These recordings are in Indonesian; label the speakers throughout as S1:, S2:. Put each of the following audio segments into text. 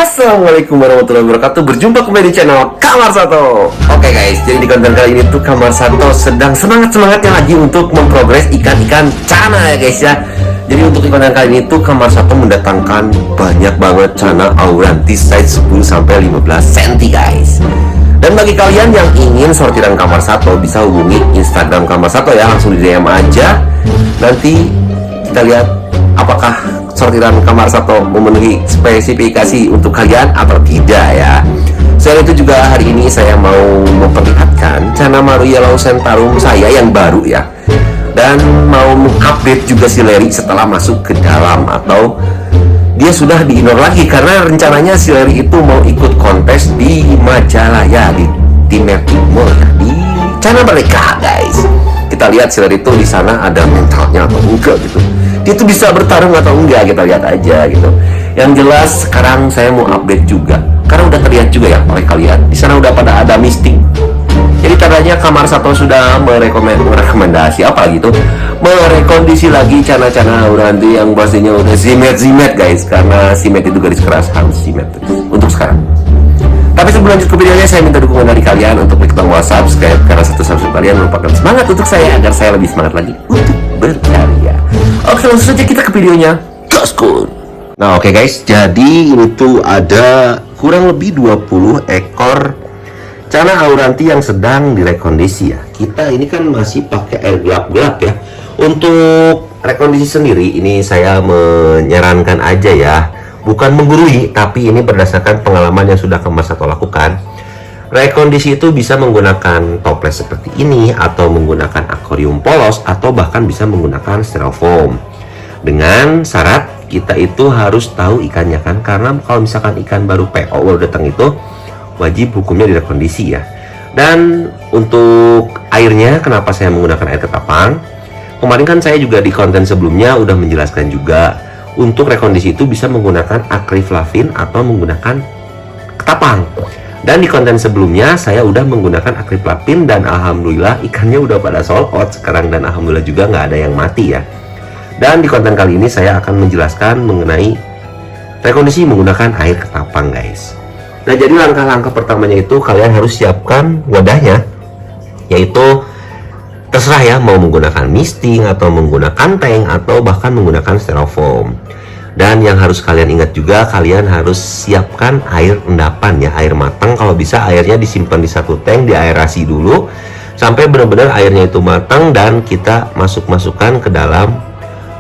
S1: Assalamualaikum warahmatullahi wabarakatuh. Berjumpa kembali di channel Kamar Sato. Oke guys, jadi di konten kali ini tuh Kamar Sato sedang semangat-semangatnya lagi untuk memprogres ikan-ikan cana ya guys ya. Jadi untuk di konten kali ini tuh Kamar Sato mendatangkan banyak banget cana auranti size 10-15 cm guys. Dan bagi kalian yang ingin sortiran Kamar Sato bisa hubungi Instagram Kamar Sato ya, langsung di DM aja. Nanti kita lihat apakah sortiran Kamar Sato memenuhi spesifikasi untuk kalian atau tidak ya. Selain itu juga hari ini saya mau memperlihatkan Cana Maru Yellow Centarum saya yang baru ya. Dan mau mengupdate juga si Larry setelah masuk ke dalam, atau dia sudah diinor lagi karena rencananya si Larry itu mau ikut kontes di Majalaya, di Timur Timur ya, di Cana mereka guys. Kita lihat si Larry itu di sana ada mentalnya atau enggak gitu. Dia tuh bisa bertarung atau enggak, kita lihat aja gitu. Yang jelas sekarang saya mau update juga karena udah terlihat juga ya oleh kalian di sana udah pada ada misting. Jadi tandanya Kamar Sato sudah merekomendasi apa gitu, merekondisi lagi cana-cana auranti yang pastinya udah zimet guys, karena zimet itu garis keras, harus zimet untuk sekarang. Tapi sebelum lanjut ke videonya, saya minta dukungan dari kalian untuk klik tombol subscribe, karena satu subscribe kalian merupakan semangat untuk saya agar saya lebih semangat lagi untuk berkarya. Oke, langsung saja kita ke videonya. Gaskun. Nah, oke guys, jadi ini tuh ada kurang lebih 20 ekor cana auranti yang sedang direkondisi ya. Kita ini kan masih pakai air gelap-gelap ya. Untuk rekondisi sendiri ini saya menyarankan aja ya, bukan menggurui, tapi ini berdasarkan pengalaman yang sudah Kamar Sato lakukan. Rekondisi itu bisa menggunakan toples seperti ini, atau menggunakan akuarium polos, atau bahkan bisa menggunakan styrofoam. Dengan syarat kita itu harus tahu ikannya kan, karena kalau misalkan ikan baru PO baru datang itu wajib hukumnya direkondisi ya. Dan untuk airnya, kenapa saya menggunakan air ketapang? Kemarin kan saya juga di konten sebelumnya udah menjelaskan juga, untuk rekondisi itu bisa menggunakan akriflavin atau menggunakan ketapang. Dan di konten sebelumnya saya udah menggunakan akriflavin dan alhamdulillah ikannya udah pada sold out sekarang, dan alhamdulillah juga nggak ada yang mati ya. Dan di konten kali ini saya akan menjelaskan mengenai rekondisi menggunakan air ketapang guys. Nah, jadi langkah-langkah pertamanya itu kalian harus siapkan wadahnya, yaitu terserah ya, mau menggunakan misting atau menggunakan tank atau bahkan menggunakan styrofoam. Dan yang harus kalian ingat juga, kalian harus siapkan air endapan ya, air matang. Kalau bisa airnya disimpan di satu tank, diaerasi dulu sampai benar-benar airnya itu matang, dan kita masukkan ke dalam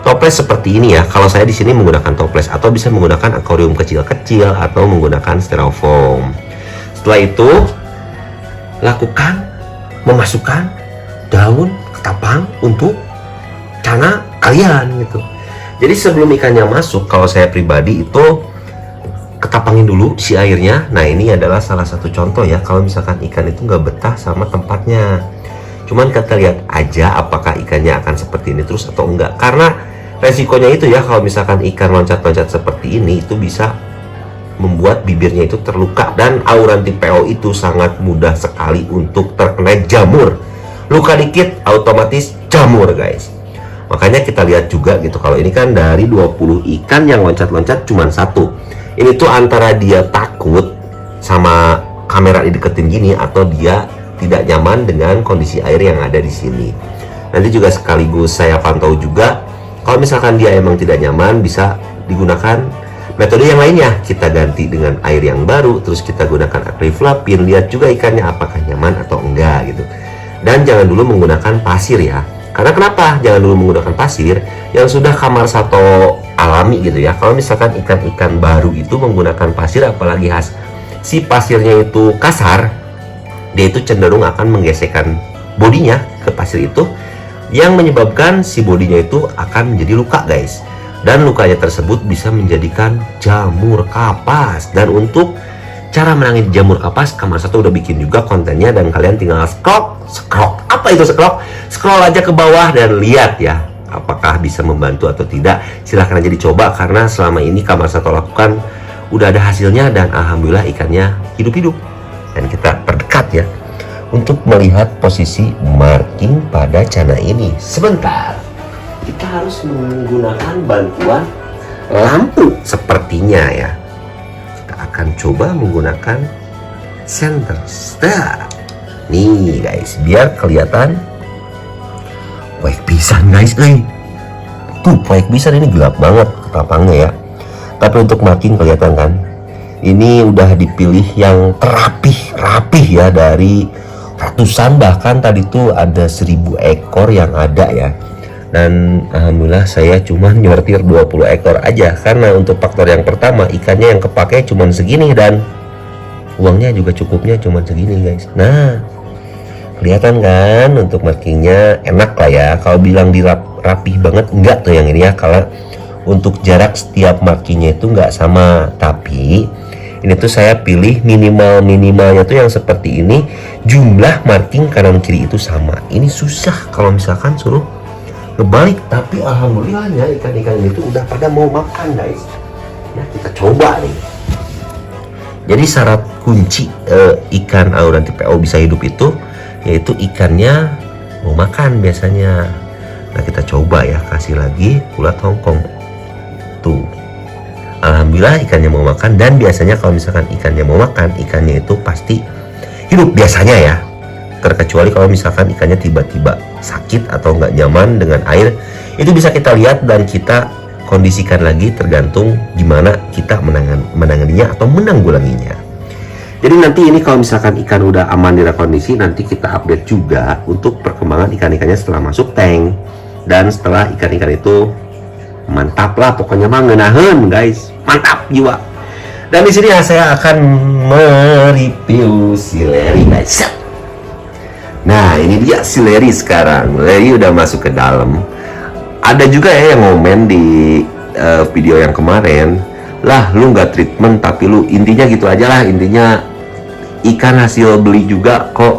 S1: toples seperti ini ya. Kalau saya di sini menggunakan toples, atau bisa menggunakan akuarium kecil-kecil atau menggunakan styrofoam. Setelah itu lakukan memasukkan daun ketapang untuk cana kalian gitu. Jadi sebelum ikannya masuk, kalau saya pribadi itu ketapangin dulu si airnya. Nah, ini adalah salah satu contoh ya, kalau misalkan ikan itu nggak betah sama tempatnya. Cuman kita lihat aja apakah ikannya akan seperti ini terus atau enggak, karena resikonya itu ya, kalau misalkan ikan loncat-loncat seperti ini itu bisa membuat bibirnya itu terluka, dan auranti PO itu sangat mudah sekali untuk terkena jamur. Luka dikit otomatis jamur guys. Makanya kita lihat juga gitu, kalau ini kan dari 20 ikan yang loncat-loncat cuman satu. Ini tuh antara dia takut sama kamera dideketin gini, atau dia tidak nyaman dengan kondisi air yang ada di sini. Nanti juga sekaligus saya pantau juga, kalau misalkan dia emang tidak nyaman, bisa digunakan metode yang lainnya. Kita ganti dengan air yang baru, terus kita gunakan akriflavin, lihat juga ikannya apakah nyaman atau enggak gitu. Dan jangan dulu menggunakan pasir ya. Karena kenapa jangan dulu menggunakan pasir? Yang sudah Kamar Sato alami gitu ya, kalau misalkan ikan-ikan baru itu menggunakan pasir, apalagi si pasirnya itu kasar, dia itu cenderung akan menggesekkan bodinya ke pasir itu, yang menyebabkan si bodinya itu akan menjadi luka guys. Dan lukanya tersebut bisa menjadikan jamur kapas. Dan untuk cara menangani jamur kapas, Kamar Sato udah bikin juga kontennya, dan kalian tinggal scroll. Apa itu scroll? Scroll aja ke bawah dan lihat ya, apakah bisa membantu atau tidak. Silahkan aja dicoba, karena selama ini Kamar Sato lakukan udah ada hasilnya, dan alhamdulillah ikannya hidup-hidup. Dan kita perdekat ya untuk melihat posisi marking pada cana ini. Sebentar, kita harus menggunakan bantuan lampu sepertinya ya. Kita akan coba menggunakan center. Nih guys, biar kelihatan. Poek pisan guys, tuh poek pisan, ini gelap banget ketapangnya ya. Tapi untuk marking kelihatan kan, ini udah dipilih yang rapih ya, dari ratusan, bahkan tadi tuh ada 1000 ekor yang ada ya. Dan alhamdulillah saya cuma nyortir 20 ekor aja, karena untuk faktor yang pertama ikannya yang kepake cuma segini dan uangnya juga cukupnya cuma segini guys. Nah, kelihatan kan untuk markingnya enak lah ya. Kalau bilang rapih banget enggak tuh yang ini ya, kalau untuk jarak setiap markingnya itu enggak sama. Tapi ini tuh saya pilih minimalnya tuh yang seperti ini, jumlah marking kanan kiri itu sama. Ini susah kalau misalkan suruh kebalik, tapi alhamdulillahnya ikan-ikan itu udah pada mau makan guys. Ya, kita coba nih. Jadi syarat kunci ikan Auranti PO bisa hidup itu yaitu ikannya mau makan biasanya. Nah, kita coba ya, kasih lagi ulat Hongkong. Tuh, alhamdulillah ikannya mau makan. Dan biasanya kalau misalkan ikannya mau makan, ikannya itu pasti hidup biasanya ya, terkecuali kalau misalkan ikannya tiba-tiba sakit atau nggak nyaman dengan air. Itu bisa kita lihat dan kita kondisikan lagi tergantung gimana kita menanganinya atau menanggulanginya. Jadi nanti ini kalau misalkan ikan udah aman di kondisi, nanti kita update juga untuk perkembangan ikan-ikannya setelah masuk tank dan setelah ikan-ikan itu mantap lah, pokoknya mah ngeunaheun guys, mantap jiwa. Dan di sini saya akan mereview sileri guys. Nah, ini dia sileri sekarang. Sileri udah masuk ke dalam. Ada juga ya yang ngomen di video yang kemarin, lah lu nggak treatment tapi lu, intinya gitu aja lah, intinya ikan hasil beli juga kok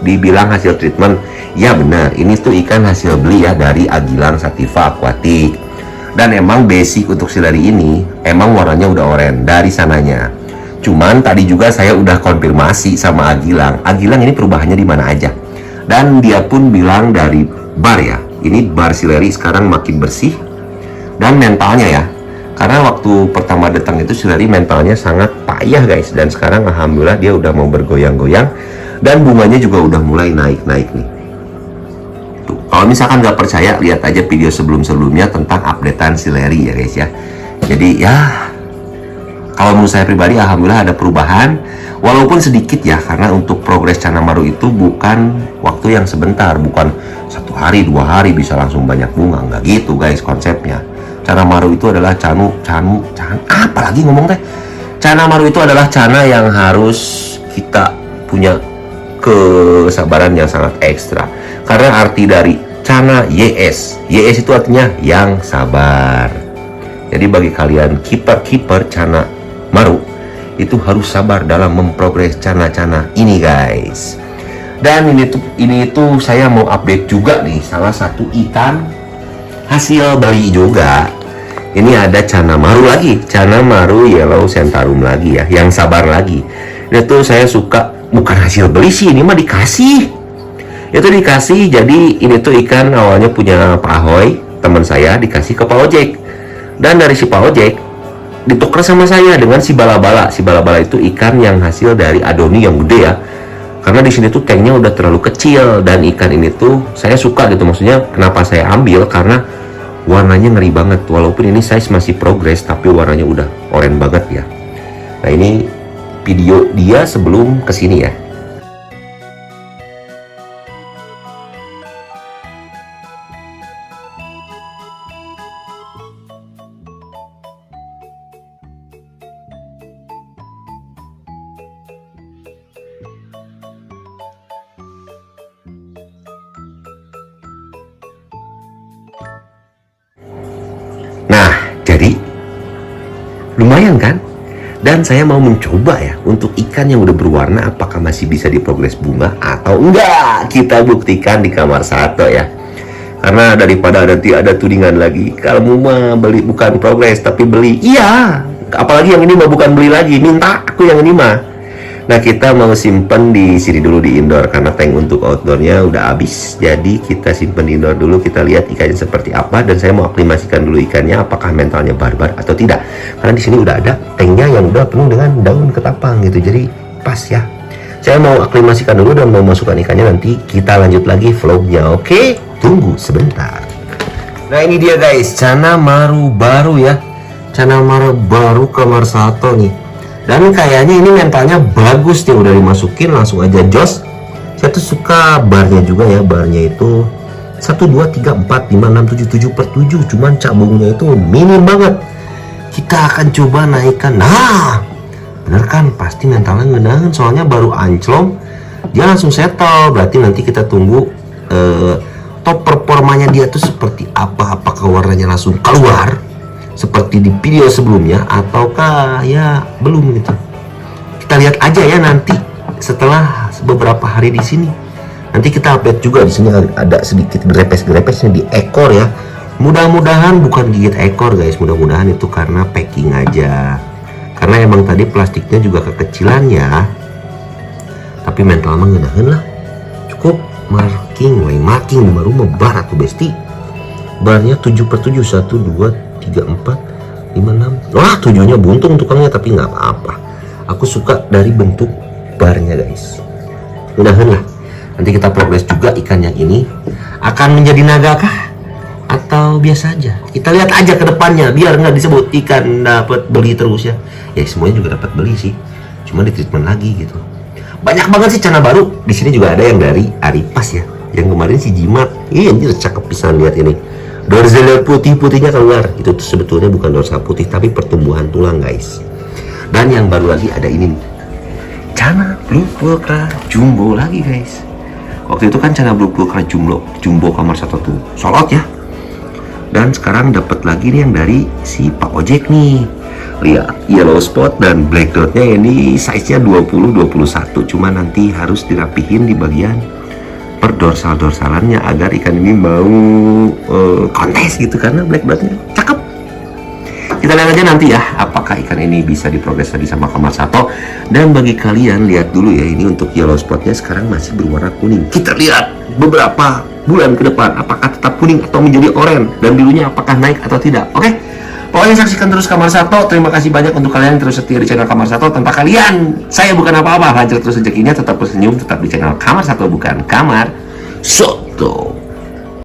S1: dibilang hasil treatment. Ya benar, ini tuh ikan hasil beli ya, dari Agilang Sativa Aquatic. Dan emang basic untuk sileri ini emang warnanya udah oranye dari sananya. Cuman tadi juga saya udah konfirmasi sama Agilang ini perubahannya di mana aja. Dan dia pun bilang dari bar ya, ini bar sileri sekarang makin bersih. Dan mentalnya ya, karena waktu pertama datang itu sileri mentalnya sangat payah guys. Dan sekarang alhamdulillah dia udah mau bergoyang-goyang dan bunganya juga udah mulai naik-naik nih. Tuh, kalau misalkan nggak percaya, lihat aja video sebelum-sebelumnya tentang updatean sileri ya guys ya. Jadi ya, kalau menurut saya pribadi alhamdulillah ada perubahan, walaupun sedikit ya, karena untuk progres Canamaru itu bukan waktu yang sebentar, bukan 1 hari 2 hari bisa langsung banyak bunga, nggak gitu guys konsepnya. Canamaru itu adalah apalagi ngomong teh, Canamaru itu adalah cana yang harus kita punya kesabaran yang sangat ekstra. Karena arti dari cana YS itu artinya yang sabar. Jadi bagi kalian kiper cana maru itu harus sabar dalam memprogres cana-cana ini guys. Dan ini tuh saya mau update juga nih salah satu ikan hasil bali juga. Ini ada Canamaru lagi, Canamaru Yellow Centaurum lagi ya, yang sabar lagi. Itu saya suka, bukan hasil beli sih, ini mah dikasih. Itu dikasih, jadi ini tuh ikan awalnya punya Pak Ahoy, teman saya, dikasih ke Pak Ojek. Dan dari si Pak Ojek ditukar sama saya dengan si Balabala. Si Balabala itu ikan yang hasil dari Adoni yang gede ya. Karena di sini tuh tanknya udah terlalu kecil, dan ikan ini tuh saya suka gitu. Maksudnya kenapa saya ambil, karena warnanya ngeri banget. Walaupun ini size masih progres, tapi warnanya udah oranye banget ya. Nah, ini video dia sebelum kesini ya. Jadi lumayan kan? Dan saya mau mencoba ya untuk ikan yang udah berwarna, apakah masih bisa diprogres bunga atau enggak. Kita buktikan di kamar satu ya. Karena daripada nanti ada tudingan lagi, kamu mah beli bukan progres tapi beli. Iya, apalagi yang ini mah bukan beli lagi, minta aku yang ini mah. Nah, kita mau simpen di sini dulu di indoor karena tank untuk outdoornya udah habis. Jadi kita simpen di indoor dulu, kita lihat ikannya seperti apa, dan saya mau aklimasikan dulu ikannya apakah mentalnya barbar atau tidak. Karena di sini udah ada tanknya yang udah penuh dengan daun ketapang gitu. Jadi pas ya. Saya mau aklimasikan dulu dan mau masukkan ikannya, nanti kita lanjut lagi vlognya. Oke, tunggu sebentar. Nah, ini dia guys, Channa Maru baru ya. Channa Maru baru kamar 1 nih. Dan kayaknya ini mentalnya bagus nih, udah dimasukin langsung aja jos. Saya tuh suka barnya juga ya, barnya itu 1, 2, 3, 4, 5, 6, 7, 7 per 7. Cuman cabungnya itu minim banget. Kita akan coba naikkan. Nah, bener kan, pasti mentalnya ngenahan, soalnya baru anclong dia langsung settle. Berarti nanti kita tunggu top performanya dia tuh seperti apa. Apakah warnanya langsung keluar seperti di video sebelumnya ataukah ya belum gitu. Kita lihat aja ya nanti setelah beberapa hari di sini. Nanti kita update juga. Di sini ada sedikit grepes-grepesnya di ekor ya. Mudah-mudahan bukan gigit ekor guys, mudah-mudahan itu karena packing aja. Karena emang tadi plastiknya juga kekecilan ya. Tapi mental mah ngeunaheun lah. Cukup marking di rumah bar atau besti. Barnya 7 per 7, 1, 2, 3, 4, 5, 6. Wah, 7-nya buntung tukangnya, tapi nggak apa-apa. Aku suka dari bentuk barnya guys. Mudahan lah nanti kita progres juga ikan yang ini akan menjadi naga kah atau biasa aja. Kita lihat aja ke depannya, biar nggak disebut ikan dapat beli terus ya. Ya semuanya juga dapat beli sih, cuma di treatment lagi gitu. Banyak banget sih Channa baru. Di sini juga ada yang dari Aripas ya. Yang kemarin si Jimat. Iya anjir, cakep pisan, lihat ini. Dorsal putih-putihnya keluar. Itu tuh sebetulnya bukan dorsal putih, tapi pertumbuhan tulang guys. Dan yang baru lagi ada ini nih, Channa Blue Pulchra Jumbo lagi guys. Waktu itu kan Channa Blue Pulchra Jumbo kamar 1 tuh sold out ya. Dan sekarang dapat lagi nih yang dari si Pak Ojek nih. Lihat, yellow spot dan black dotnya ini size-nya 20-21. Cuma nanti harus dirapihin di bagian per dorsal-dorsalannya agar ikan ini mau kontes gitu, karena black dotnya cakep. Kita lihat aja nanti ya apakah ikan ini bisa diprogres lagi sama kamar 1. Dan bagi kalian lihat dulu ya, ini untuk yellow spotnya sekarang masih berwarna kuning. Kita lihat beberapa bulan ke depan apakah tetap kuning atau menjadi oranye, dan birunya apakah naik atau tidak. Oke, pokoknya saksikan terus kamar 1. Terima kasih banyak untuk kalian yang terus setia di channel kamar 1. Tanpa kalian saya bukan apa-apa. Hancur terus rezekinya, tetap bersenyum, tetap di channel kamar 1, bukan kamar 1.